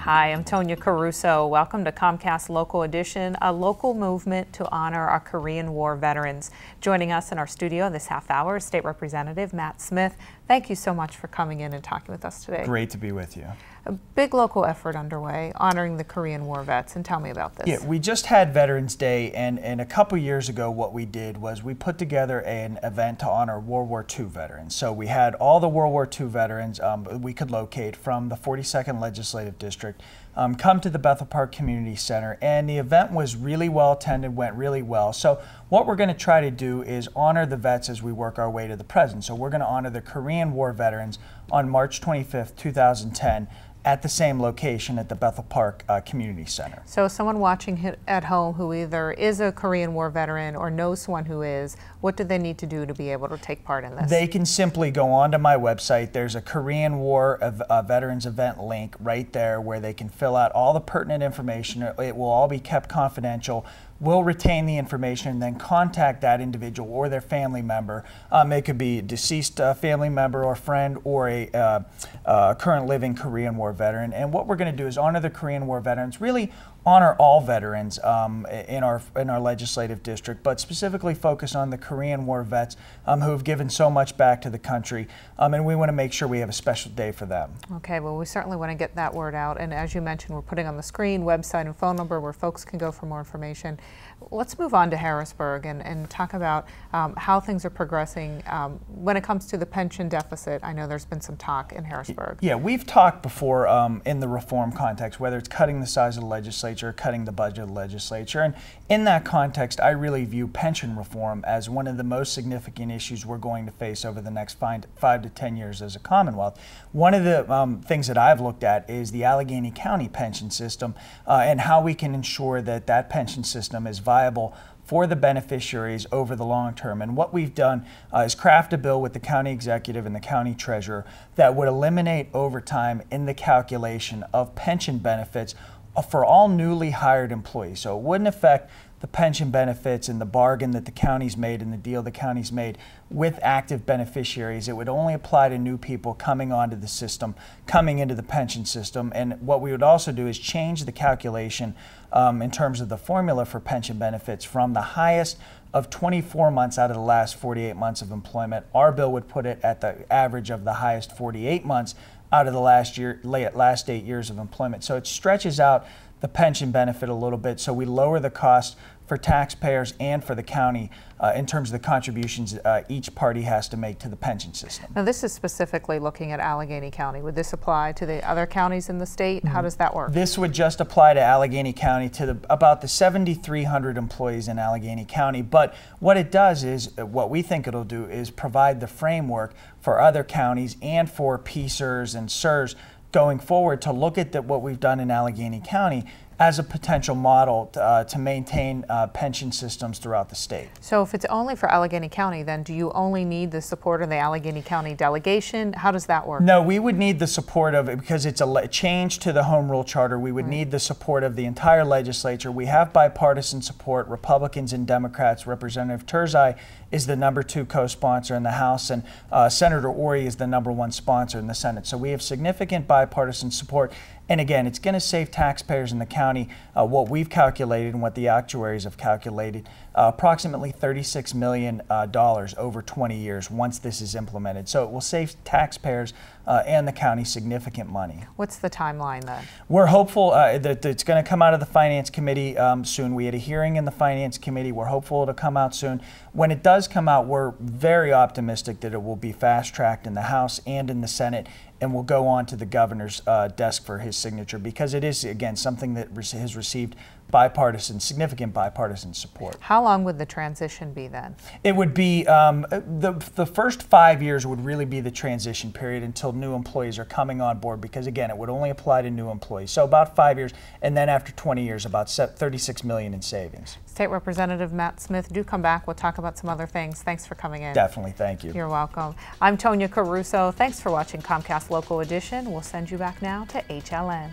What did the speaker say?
Hi, I'm Tonya Caruso. Welcome to Comcast Local Edition, a local movement to honor our Korean War veterans. Joining us in our studio this half hour is State Representative Matt Smith. Thank you so much for coming in and talking with us today. Great to be with you. A big local effort underway honoring the Korean War vets, and tell me about this. Yeah, we just had Veterans Day, and a couple years ago what we did was we put together an event to honor World War II veterans. So we had all the World War II veterans we could locate from the 42nd Legislative District come to the Bethel Park Community Center, and the event was really well attended, went really well. So what we're going to try to do is honor the vets as we work our way to the present. So we're going to honor the Korean War veterans on March 25th, 2010 at the same location at the Bethel Park Community Center. So someone watching at home who either is a Korean War veteran or knows someone who is, what do they need to do to be able to take part in this? They can simply go onto my website. There's a Korean War Veterans event link right there where they can fill out all the pertinent information. It will all be kept confidential. We'll retain the information and then contact that individual or their family member. It could be a deceased family member or friend or a current living Korean War veteran. And what we're going to do is honor the Korean War veterans, really honor all veterans in our legislative district, but specifically focus on the Korean War vets who have given so much back to the country, and we want to make sure we have a special day for them. Okay, well, we certainly want to get that word out, and as you mentioned, we're putting on the screen website and phone number where folks can go for more information. Let's move on to Harrisburg and talk about how things are progressing when it comes to the pension deficit. I know there's been some talk in Harrisburg. Yeah, we've talked before in the reform context, whether it's cutting the size of the legislature, cutting the budget of the legislature. And in that context, I really view pension reform as one of the most significant issues we're going to face over the next 5 to 10 years as a Commonwealth. One of the things that I've looked at is the Allegheny County pension system and how we can ensure that that pension system is viable for the beneficiaries over the long term. And what we've done is craft a bill with the county executive and the county treasurer that would eliminate overtime in the calculation of pension benefits for all newly hired employees. So it wouldn't affect the pension benefits and the bargain that the county's made and the deal the county's made with active beneficiaries. It would only apply to new people coming onto the system, coming into the pension system. And what we would also do is change the calculation in terms of the formula for pension benefits from the highest of 24 months out of the last 48 months of employment. Our bill would put it at the average of the highest 48 months out of the last 8 years of employment. So it stretches out the pension benefit a little bit, so we lower the cost for taxpayers and for the county in terms of the contributions each party has to make to the pension system. Now this is specifically looking at Allegheny County. Would this apply to the other counties in the state? How does that work? This would just apply to Allegheny County, to about the 7,300 employees in Allegheny County. But what it does is, what we think it'll do is provide the framework for other counties and for PSERS and SERS going forward to look at what we've done in Allegheny County as a potential model to maintain pension systems throughout the state. So if it's only for Allegheny County, then do you only need the support of the Allegheny County delegation? How does that work? No, we would need the support of it because it's a change to the Home Rule Charter. We would need the support of the entire legislature. We have bipartisan support, Republicans and Democrats. Representative Turzai is the #2 co-sponsor in the House, and Senator Ori is the #1 sponsor in the Senate. So we have significant bipartisan support. And again, it's going to save taxpayers in the county what we've calculated and what the actuaries have calculated, approximately $36 million over 20 years once this is implemented. So it will save taxpayers and the county significant money. What's the timeline then? We're hopeful that it's going to come out of the Finance Committee soon. We had a hearing in the Finance Committee. We're hopeful it'll come out soon. When it does come out, we're very optimistic that it will be fast-tracked in the House and in the Senate, and will go on to the governor's desk for his signature, because it is, again, something that has received significant bipartisan support. How long would the transition be then? It would be, the first 5 years would really be the transition period until new employees are coming on board, because again, it would only apply to new employees. So about 5 years, and then after 20 years, about $36 million in savings. State Representative Matt Smith, do come back. We'll talk about some other things. Thanks for coming in. Definitely, thank you. You're welcome. I'm Tonya Caruso. Thanks for watching Comcast Local Edition. We'll send you back now to HLN.